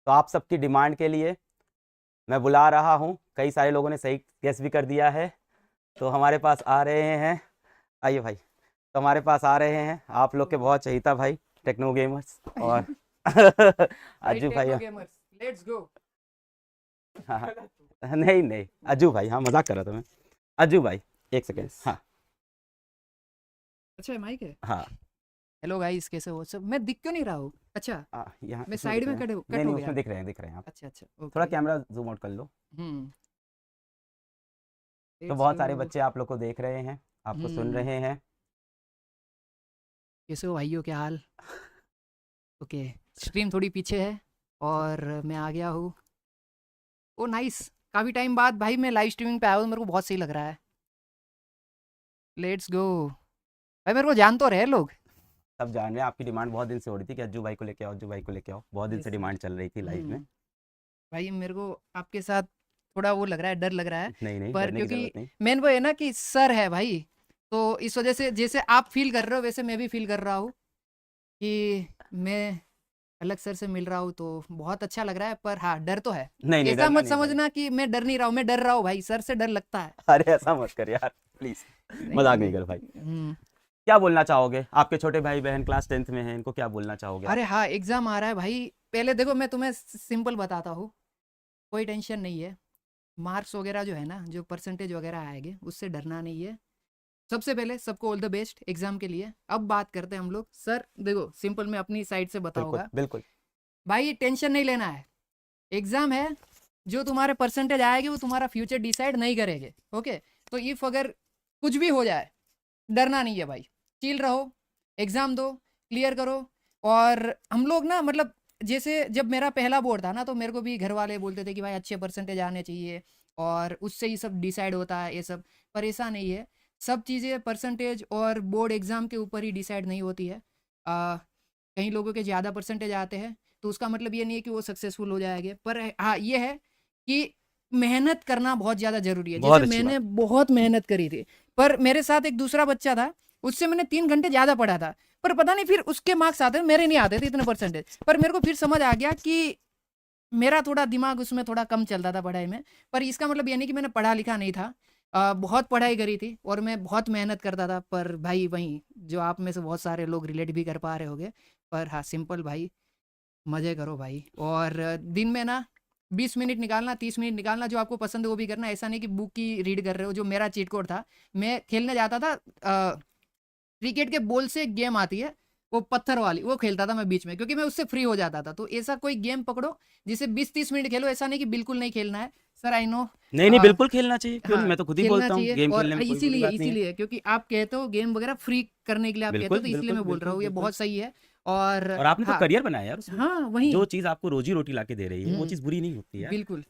तो आप सबकी डिमांड के लिए मैं बुला रहा हूँ। कई सारे लोगों ने सही गेस भी कर दिया है। तो हमारे पास आ रहे हैं, आइए भाई। तो हमारे पास आ रहे हैं आप लोग के बहुत चहीता भाई टेक्नो गेमर्स और भाई अज्जू भाई। Techno gamers, let's go. हाँ हाँ, नहीं नहीं अज्जू भाई, हाँ मजाक कर रहा था मैं। अज्जू भाई एक सेकेंड। हाँ अच्छा, माइक है। हाँ। हेलो गाइस, कैसे हो सब? मैं दिख क्यों नहीं रहा हूँ? अच्छा, यहाँ मैं इसमें दिख साइड रहे में हैं। कट नहीं हो नहीं, गया। उसमें दिख रहे हैं आप। अच्छा अच्छा, थोड़ा ओके। कैमरा जूम आउट कर लो। हम्म। तो लेट्स बहुत गो। सारे बच्चे आप लोग को देख रहे हैं, आपको सुन हम्म। रहे हैं। कैसे हो भाइयों, क्या हाल? ओके। स्ट्रीम थोड़ी पीछे है और मैं आ गया हूँ। ओ नाइस। काफ़ी टाइम बाद भाई मैं लाइव स्ट्रीमिंग पे आया हूँ, मेरे को बहुत सही लग रहा है। Let's go. भाई मेरे को जान तो रहे लोग। सब जान रहे हैं, आपकी डिमांड बहुत दिन से हो रही थी कि अज्जू भाई को लेके आओ, अज्जू भाई को लेके आओ, बहुत दिन यस से सर। डिमांड चल रही थी लाइव में। भाई मेरे को आपके साथ थोड़ा वो लग रहा है, डर लग रहा है। नहीं नहीं, पर डरने की क्योंकि जरूरत नहीं। मेन वो है ना कि सर है भाई, तो इस वजह से जैसे आप फील कर रहे हो वैसे मैं भी फील कर रहा हूँ कि मैं अलग सर से मिल रहा हूँ, तो बहुत अच्छा लग रहा है। पर हाँ, डर तो है। नहीं नहीं, ऐसा डरना मत नहीं भाई। समझना कि मैं डर नहीं रहा हूँ, मैं डर रहा हूँ भाई, सर से डर लगता है। अरे ऐसा मत कर यार, प्लीज। नहीं मजाक नहीं नहीं। कर भाई। क्या बोलना चाहोगे? आपके छोटे भाई बहन क्लास 10th में हैं, इनको क्या बोलना चाहोगे आप? अरे हाँ, एग्जाम आ रहा है भाई। पहले देखो, मैं तुम्हें सिंपल बताता हूँ। कोई टेंशन नहीं है। मार्क्स वगैरह जो है ना, जो परसेंटेज वगैरह आएंगे उससे डरना नहीं है। सबसे पहले सबको ऑल द बेस्ट एग्जाम के लिए। अब बात करते हैं हम लोग। सर देखो, सिंपल मैं अपनी साइड से बिल्कुल बताऊंगा। बिल्कुल। भाई टेंशन नहीं लेना है। एग्जाम है। जो तुम्हारे परसेंटेज आएगी वो तुम्हारा फ्यूचर डिसाइड नहीं करेंगे। ओके। तो इफ अगर कुछ भी हो जाए, डरना नहीं है भाई। चिल रहो। एग्जाम दो। क्लियर करो। और हम लोग ना, मतलब जैसे जब मेरा पहला बोर्ड था ना, तो मेरे को भी घर वाले बोलते थे कि भाई अच्छे परसेंटेज आने चाहिए और उससे ही सब डिसाइड होता है ये सब। पर ऐसा नहीं है। सब चीज़ें परसेंटेज और बोर्ड एग्ज़ाम के ऊपर ही डिसाइड नहीं होती है। कई लोगों के ज़्यादा परसेंटेज आते हैं, तो उसका मतलब ये नहीं है कि वो सक्सेसफुल हो जाएंगे। पर हाँ, ये है कि मेहनत करना बहुत ज़्यादा ज़रूरी है। बहुत जैसे अच्छी बात। मैंने बहुत मेहनत करी थी। पर मेरे साथ एक दूसरा बच्चा था, उससे मैंने 3 घंटे ज़्यादा पढ़ा था। पर पता नहीं फिर उसके मार्क्स आते, मेरे नहीं आते थे इतने परसेंटेज। पर मेरे को फिर समझ आ गया कि मेरा थोड़ा दिमाग उसमें थोड़ा कम चलता था पढ़ाई में। पर इसका मतलब ये नहीं कि मैंने पढ़ा लिखा नहीं था। बहुत पढ़ाई करी थी और मैं बहुत मेहनत करता था। पर भाई वहीं, जो आप में से बहुत सारे लोग रिलेट भी कर पा रहे होंगे। पर हाँ, सिंपल भाई, मज़े करो भाई। और दिन में ना 20 मिनट निकालना, 30 मिनट निकालना, जो आपको पसंद है वो भी करना। ऐसा नहीं कि बुक की रीड कर रहे हो। जो मेरा चीट कोड था, मैं खेलने जाता था। क्रिकेट के बॉल से एक गेम आती है, वो पत्थर वाली, वो खेलता था मैं बीच में, क्योंकि मैं उससे फ्री हो जाता था। तो ऐसा कोई गेम पकड़ो जिसे 20-30 मिनट खेलो। ऐसा नहीं कि बिल्कुल नहीं खेलना है। Sir I know. नहीं नहीं, बिल्कुल खेलना चाहिए, क्यों नहीं, हाँ, मैं तो खुद ही खेलना बोलता हूँ चाहिए। गेम और खेलने में कोई बुरी इसीलिए बात नहीं है। इसीलिए क्योंकि आप कहते हो गेम वगैरह फ्री करने के लिए आप कहते हो, बिल्कुल तो इसलिए बिल्कुल मैं बोल रहा बिल्कुल हूँ, ये बिल्कुल। बहुत सही है। और और आपने तो हाँ। करियर बनाया यार उसमें। हाँ वही। जो चीज़ आपको रोजी रोटी ला के दे रही है वो हम्म। चीज़ बुरी नहीं होती यार। बिल्कुल।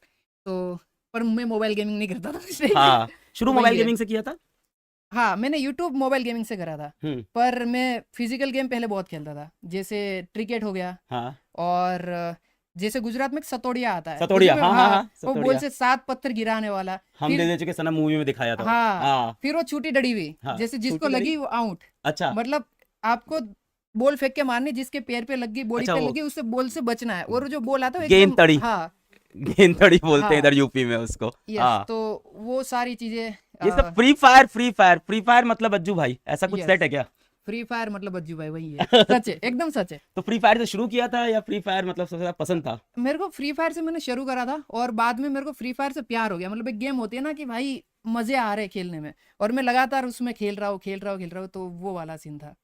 तो पर मैं मोबाइल गेमिंग नहीं करता था इसलिए। हाँ, शुरू तो मोबाइल वही है। गेमिंग से किया था। हाँ, मैंने यूट्यूब मोबाइल गेमिंग से करा था। हम्म। पर मैं फिजिकल गेम पहले बहुत खेलता था, जैसे क्रिकेट हो गया। हाँ, और जैसे गुजरात में एक सतोड़िया आता है सतोड़िया, उसमें, हाँ हाँ हाँ, हाँ, वो बॉल सतोड़िया। से 7 पत्थर गिराने वाला। हम दे फिर दे चुके सनम मूवी में दिखाया था वो। हाँ, हाँ फिर वो छूटी डड़ी हुई, हाँ, जैसे जिसको छोटी लड़ी। लगी वो आउट। अच्छा मतलब आपको बॉल फेंक के मारनी, जिसके पैर पे लगी, बॉडी अच्छा, पे वो लगी, उससे बॉल से बचना है। और जो बॉल आता है वो गेंद एकदम, तड़ी। हाँ। गेंद तड़ी बोलते हैं हाँ। इधर यूपी में उसको। यस, हाँ। तो वो सारी चीजें। ये सब free fire, free fire, free fire मतलब अज्जू भाई ऐसा कुछ यस, सेट है क्या? फ्री फायर मतलब अज्जू भाई वही है। सच है, एकदम सच है। तो फ्री फायर से शुरू किया था या फ्री फायर मतलब सबसे ज्यादा पसंद था? मेरे को फ्री फायर से मैंने शुरू करा था और बाद में मेरे को फ्री फायर से प्यार हो गया। मतलब एक गेम होती है ना कि भाई मजे आ रहे हैं खेलने में, और मैं लगातार उसमें खेल रहा हूँ, खेल रहा हूँ, खेल रहा हूँ, तो वो वाला सीन था।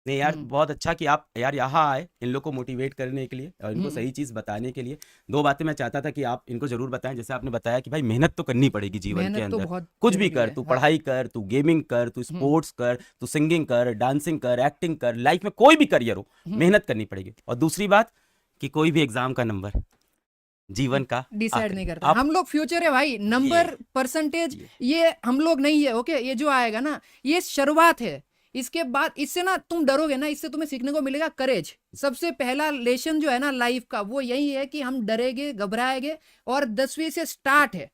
नहीं यार, हम्म। बहुत अच्छा कि आप यार यहाँ आए इन लोग को मोटिवेट करने के लिए और इनको हम्म। सही चीज़ बताने के लिए। दो बातें मैं चाहता था कि आप इनको जरूर बताएं। जैसे आपने बताया कि भाई मेहनत तो करनी पड़ेगी जीवन के मेहनत तो अंदर। बहुत कुछ भी जरूरी कर, है, तू हाँ। पढ़ाई कर, तू गेमिंग कर, तू हम्म। स्पोर्ट्स कर, तू सिंगिंग कर, डांसिंग कर, एक्टिंग कर, लाइफ में कोई भी करियर हो, हम्म। मेहनत करनी पड़ेगी। और दूसरी बात कि कोई भी एग्जाम का नंबर जीवन का डिसाइड आखिरी नहीं करता, आप हम लोग फ्यूचर है भाई, ये नंबर परसेंटेज ये ये हम लोग नहीं है। ओके, ये जो आएगा ना, ये शुरुआत है। इसके बाद इससे ना तुम डरोगे ना, इससे तुम्हें सीखने को मिलेगा करेज। सबसे पहला लेसन जो है ना लाइफ का, वो यही है कि हम डरेंगे, घबराएंगे। और 10वीं से स्टार्ट है।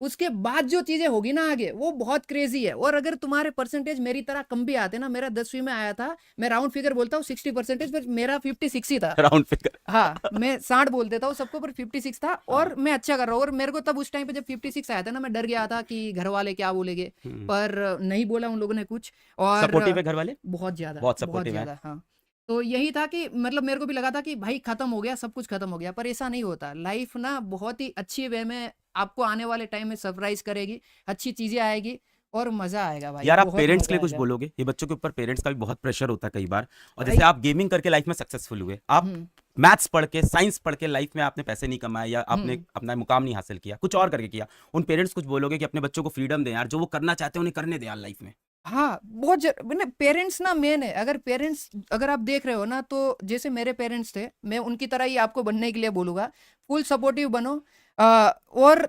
उसके बाद जो चीजें होगी ना आगे वो बहुत क्रेजी है। और अगर तुम्हारे परसेंटेज मेरी तरह कम भी आते ना, मेरा 10वीं में आया था, मैं राउंड फिगर बोलता हूँ 60%, पर मेरा 56 ही था। Round figure. हाँ, मैं 60 बोल देता हूँ सबको, पर 56 था और मैं अच्छा कर रहा हूँ। और मेरे को तब उस टाइम पे जब 56 आया था ना, मैं डर गया था कि घर वाले क्या बोलेंगे, पर नहीं बोला उन लोगों ने कुछ। और सपोर्टिव है घर वाले, बहुत ज्यादा, बहुत बहुत सपोर्टिव है। ज्यादा। हाँ, तो यही था कि मतलब मेरे को भी लगा था कि भाई खत्म हो गया, सब कुछ खत्म हो गया, पर ऐसा नहीं होता। लाइफ ना बहुत ही अच्छी वे में आपको आने वाले टाइम में सरप्राइज करेगी, अच्छी चीजें आएगी और मजा आएगा भाई, यार आप बहुत पेरेंट्स के मजा लिए कुछ आएगा बोलोगे? ये बच्चों के ऊपर पेरेंट्स का भी बहुत प्रेशर होता है कई बार। और भाई। जैसे आप गेमिंग करके लाइफ में सक्सेसफुल हुए, आप हम्म मैथ्स पढ़ के, साइंस पढ़ के लाइफ में आपने पैसे नहीं कमाए या आपने हम्म अपना मुकाम नहीं हासिल किया, कुछ और करके किया, उन पेरेंट्स कुछ बोलोगे कि अपने बच्चों को फ्रीडम दें यार, जो वो करना चाहते हैं उन्हें करने दें यार लाइफ में? हाँ, बहुत मैंने पेरेंट्स ना मेन है। अगर पेरेंट्स, अगर आप देख रहे हो ना, तो जैसे मेरे पेरेंट्स थे, मैं उनकी तरह ही आपको बनने के लिए बोलूंगा। फुल सपोर्टिव बनो। और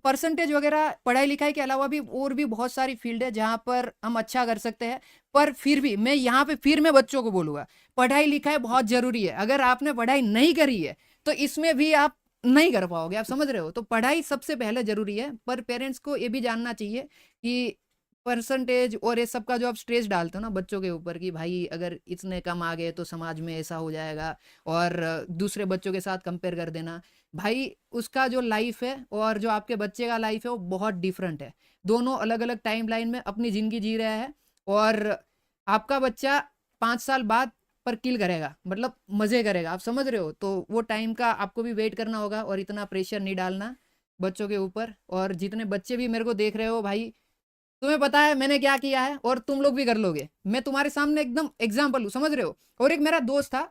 परसेंटेज वगैरह पढ़ाई लिखाई के अलावा भी और भी बहुत सारी फील्ड है जहाँ पर हम अच्छा कर सकते हैं। पर फिर भी मैं यहाँ पे फिर मैं बच्चों को बोलूंगा, पढ़ाई लिखाई बहुत जरूरी है। अगर आपने पढ़ाई नहीं करी है तो इसमें भी आप नहीं कर पाओगे, आप समझ रहे हो? तो पढ़ाई सबसे पहले जरूरी है। पर पेरेंट्स को ये भी जानना चाहिए कि परसेंटेज और ये सब का जो आप स्ट्रेस डालते हो ना बच्चों के ऊपर, कि भाई अगर इतने कम आ गए तो समाज में ऐसा हो जाएगा, और दूसरे बच्चों के साथ कंपेयर कर देना, भाई उसका जो लाइफ है और जो आपके बच्चे का लाइफ है वो बहुत डिफरेंट है। दोनों अलग अलग टाइम लाइन में अपनी जिंदगी जी रहा है। और आपका बच्चा 5 साल बाद पर किल करेगा, मतलब मजे करेगा, आप समझ रहे हो? तो वो टाइम का आपको भी वेट करना होगा और इतना प्रेशर नहीं डालना बच्चों के ऊपर। और जितने बच्चे भी मेरे को देख रहे हो भाई, तुम्हें पता है मैंने क्या किया है और तुम लोग भी कर लोगे। मैं तुम्हारे सामने एकदम एग्जाम्पल हूँ, समझ रहे हो? और एक मेरा दोस्त था,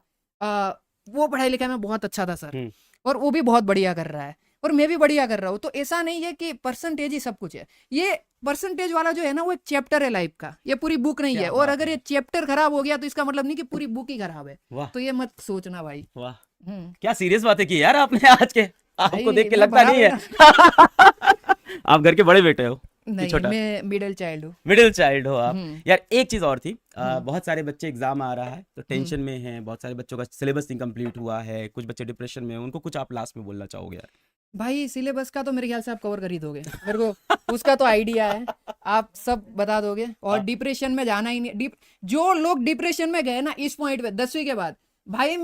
वो पढ़ाई लिखाई में बहुत अच्छा था सर, और वो भी बहुत बढ़िया कर रहा है और मैं भी बढ़िया कर रहा हूँ। तो ऐसा नहीं है कि परसेंटेज ही सब कुछ है। ये परसेंटेज वाला जो है ना, वो एक चैप्टर है लाइफ का, ये पूरी बुक नहीं क्या है। और बात अगर है। ये चैप्टर खराब हो गया तो इसका मतलब नहीं कि पूरी बुक ही खराब है। वाह तो ये मत सोचना भाई। वाह, हम्म क्या सीरियस बातें की यार आपने आज के। आपको देख भाई के मैं लगता बड़ा नहीं है। बेटा आप घर के बड़े बेटे हो कि नहीं, छोटा? मैं मिडिल चाइल्ड हूँ। मिडिल चाइल्ड हो आप। हम्म यार एक चीज और थी, हम्म बहुत सारे बच्चे एग्जाम आ रहा है तो हम्म टेंशन में हैं, बहुत सारे बच्चों का सिलेबस इनकम्प्लीट हुआ है, कुछ बच्चे डिप्रेशन में हैं, उनको कुछ आप लास्ट में बोलना चाहोगे यार? भाई सिलेबस का तो मेरे ख्याल से आप कवर कर ही दोगे, मेरे को उसका तो आइडिया है, आप सब बता दोगे। और डिप्रेशन में जाना ही नहीं। जो लोग डिप्रेशन में गए ना इस पॉइंट पे 10वीं के बाद, भाई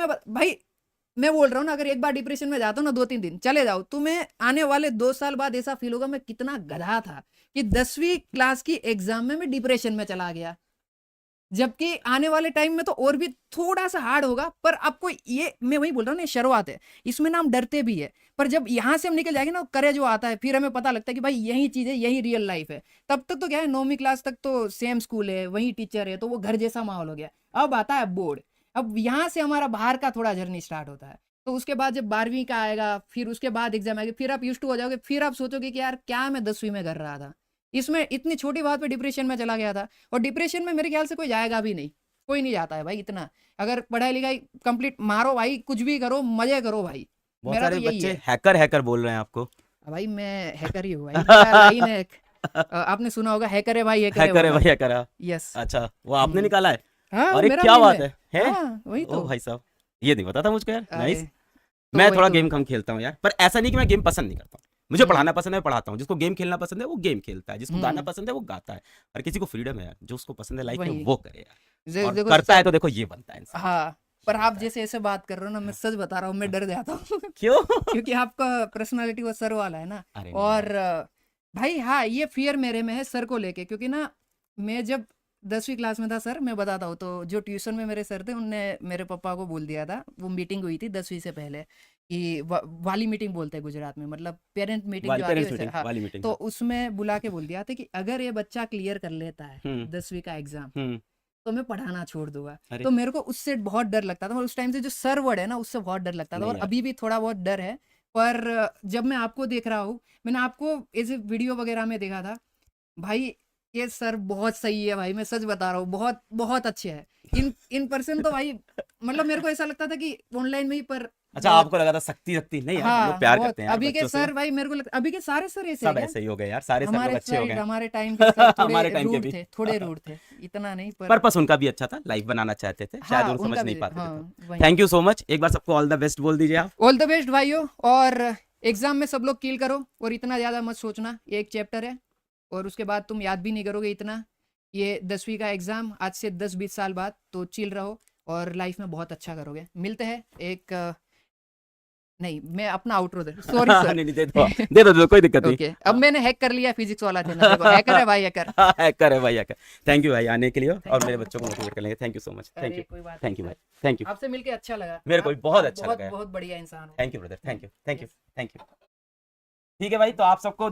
मैं बोल रहा हूँ ना, अगर एक बार डिप्रेशन में जाता हूँ ना 2-3 दिन चले जाओ, तुम्हें आने वाले 2 साल बाद ऐसा फील होगा मैं कितना गधा था कि 10वीं क्लास की एग्जाम में मैं डिप्रेशन में चला गया। जबकि आने वाले टाइम में तो और भी थोड़ा सा हार्ड होगा। पर आपको ये मैं वही बोल रहा हूँ ना, शुरुआत है, इसमें ना हम डरते भी है। पर जब यहाँ से हम निकल जाएंगे ना, करेज जो आता है, फिर हमें पता लगता है कि भाई यही चीज है, यही रियल लाइफ है। तब तक तो क्या है, 9वीं क्लास तक तो सेम स्कूल है, वही टीचर है, तो वो घर जैसा माहौल हो गया। अब आता है बोर्ड, अब यहाँ से हमारा बाहर का थोड़ा जर्नी स्टार्ट होता है। तो उसके बाद जब 12वीं का आएगा, फिर उसके बाद एग्जाम आएगी, फिर आप यूज टू हो जाओगे, फिर आप सोचोगे कि यार क्या मैं 10वीं में कर रहा था, इसमें इतनी छोटी बात पे डिप्रेशन में चला गया था। और डिप्रेशन में मेरे ख्याल से कोई जाएगा भी नहीं, कोई नहीं जाता है भाई इतना। अगर पढ़ाई लिखाई कंप्लीट मारो भाई, कुछ भी करो, मजे करो भाई। बहुत मेरा तो सारे यही बच्चे है। हैकर हैकर बोल रहे हैं आपको। भाई मैं हैकर ही हूँ भाई, मेरा लाइन है एक, आपने सुना होगा, हैकर है भाई, हैकर है हैकर है वाला। भाई, हैकर है। यस। अच्छा, वो आपने निकाला है? हाँ, वो अरे मेरा क्या मीम बात है। है? हाँ वही ओ तो। भाई साहब, ये नहीं पता था मुझको यार। अरे नाइस। तो मैं वही थोड़ा तो। गेम कम खेलता हूँ यार, पर ऐसा नहीं कि मैं गेम पसंद नहीं करता हूँ। मुझे हम्म पढ़ाना पसंद है, मैं पढ़ाता हूँ। जिसको गेम खेलना पसंद है वो गेम खेलता है, जिसको गाना हम्म पसंद है वो गाता है। और किसी को फ्रीडम है यार, जो उसको पसंद है लाइफ में वही वो करे यार। और देखो करता है सब। तो देखो ये बनता है इंसान। हाँ, ये पर आप बनता है। जैसे ऐसे बात कर रहे हो ना, मैं सच बता रहा हूँ, मैं डर जाता हूँ क्यों? क्योंकि आपका पर्सनालिटी वो सर वाला है ना। अरे नहीं और यार। भाई हाँ, ये फियर मेरे में है सर को लेके, क्योंकि ना मैं जब 10वीं क्लास में था सर, मैं बताता हूँ, तो जो ट्यूशन में मेरे सर थे उनने मेरे पापा को बोल दिया था, वो मीटिंग हुई थी 10वीं से पहले, कि वाली मीटिंग बोलते हैं गुजरात में, मतलब पेरेंट मीटिंग वाली जो आती है पेरेंट्स वैसे। मीटिंग, हाँ, वाली मीटिंग, तो हाँ। उसमें बुला के बोल दिया था कि अगर ये बच्चा क्लियर कर लेता है हम्म 10वीं का एग्जाम हम्म। तो मैं पढ़ाना छोड़ दूंगा। अरे तो मेरे को उससे बहुत डर लगता था, और उस टाइम से जो सर वर्ड है ना, उससे बहुत डर लगता था, नहीं और यार। अभी भी थोड़ा बहुत डर है। पर जब मैं आपको देख रहा हूँ, मैंने आपको ऐसे वीडियो वगैरह में देखा था भाई, ये सर बहुत सही है भाई, मैं सच बता रहा हूँ, बहुत बहुत अच्छे हैं। इन पर्सन तो भाई, मतलब मेरे को ऐसा लगता था कि ऑनलाइन में ही, पर अच्छा, बहुत। आपको लगा था सख्ती सख्ती? नहीं यार, लोग हाँ प्यार बहुत। करते हैं यार अभी के बच्चों से। सर भाई मेरे को लगता, अभी के सारे सर ऐसे है सब क्या? ऐसे ही हो गए यार, सारे सर लोग हमारे अच्छे हो साइड, गए। हमारे टाइम के सर थोड़े हमारे टाइम के रूड भी। थे, थोड़े रूड थे, इतना नहीं पर। पर्पस उनका भी अच्छा था, लाइफ बनाना चाहते थे, शायद हाँ वो समझ उनका नहीं भी, पाते थे हाँ तब। वही। थैंक यू सो मच, एक बार सबको ऑल द बेस्ट बोल दीजिए आप। ऑल द बेस्ट भाइयों। और एग्जाम में सब लोग किल करो और इतना ज़्यादा मत सोचना, ये एक चैप्टर है और उसके बाद तुम याद भी नहीं करोगे इतना। ये 10वीं का एग्ज़ाम आज से 10-20 साल बाद, तो चिल रहो और लाइफ में बहुत अच्छा करोगे। मिलते हैं एक नहीं, मैं अपना आउटरो दे, सॉरी सर। नहीं नहीं, दे दो कोई दिक्कत नहीं। ओके, अब मैंने हैक कर लिया फिजिक्स वाला चैनल, देखो हैकर है भाई, हैकर। हैकर है भाई, हैकर। थैंक यू भाई आने के लिए और you, मेरे बच्चों को मोटिवेट करने के लिए। Thank you so much. Thank अरे यू, कोई बात थैंक यू नहीं भाई, थैंक यू, सर, आपसे मिलके अच्छा लगा। मेरे को भी आप- बहुत आप अच्छा लगा है। बहुत बढ़िया इंसान हो। Thank you brother, thank you, thank you, Yes. Thank you. ठीक है भाई, तो आप सबको